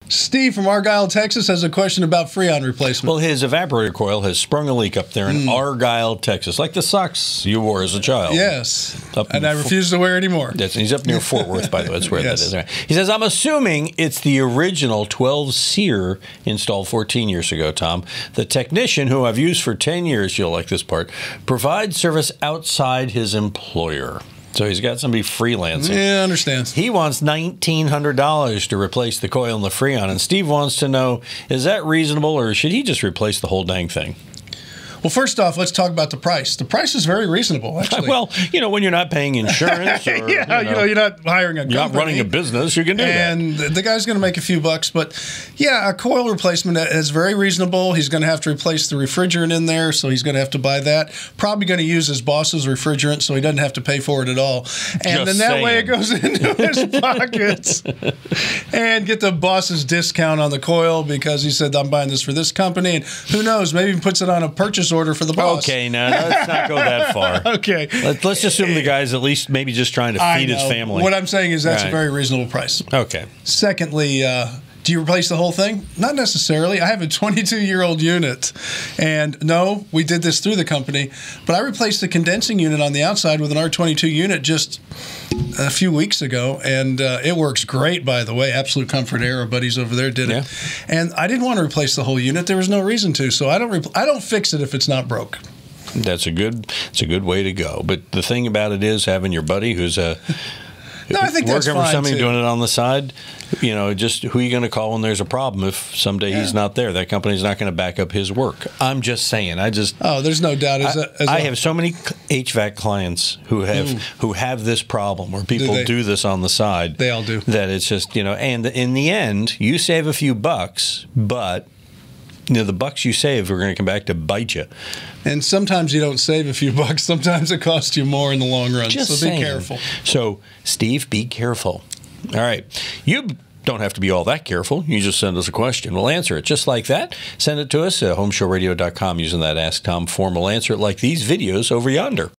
Steve from Argyle, Texas, has a question about freon replacement. Well, his evaporator coil has sprung a leak up there in Argyle, Texas, like the socks you wore as a child. Yes, and I refuse to wear anymore. He's up near Fort Worth, by the way. That's where Yes. that is. He says, I'm assuming it's the original 12 SEER installed 14 years ago, Tom. The technician, who I've used for 10 years, you'll like this part, provides service outside his employer. So he's got somebody freelancing. Yeah, I understand. He wants $1,900 to replace the coil and the freon. And Steve wants to know, is that reasonable, or should he just replace the whole dang thing? Well, first off, let's talk about the price. The price is very reasonable, actually. Well, when you're not paying insurance or you're not hiring a company. You're not running a business, you can do that. And the guy's going to make a few bucks. But, yeah, a coil replacement is very reasonable. He's going to have to replace the refrigerant in there, so he's going to have to buy that. Probably going to use his boss's refrigerant, so he doesn't have to pay for it at all. And then that way it goes into his pockets. And get the boss's discount on the coil because he said, I'm buying this for this company. And who knows, maybe he puts it on a purchase order for the boss. Okay, now let's not go that far. Okay. Let's assume the guy's at least maybe just trying to feed his family. What I'm saying is that's a very reasonable price. Okay. Secondly, do you replace the whole thing? Not necessarily. I have a 22-year-old unit, and no, we did this through the company, but I replaced the condensing unit on the outside with an R22 unit just a few weeks ago, and it works great, by the way. Absolute Comfort Air, our buddies over there did it. And I didn't want to replace the whole unit. There was no reason to, so I don't fix it if it's not broke. It's a good way to go. But the thing about it is having your buddy who's I think that's fine, working for somebody too. doing it on the side, just who are you going to call when there's a problem if someday he's not there? That company's not going to back up his work. I'm just saying. There's no doubt. I have so many HVAC clients who have this problem where people do this on the side. They all do. That it's just, and in the end, you save a few bucks, but the bucks you save are going to come back to bite you. And sometimes you don't save a few bucks. Sometimes it costs you more in the long run. Just so be careful. So, Steve, be careful. All right. You don't have to be all that careful. You just send us a question. We'll answer it just like that. Send it to us at HomeShowRadio.com using that Ask Tom form. We'll answer it like these videos over yonder.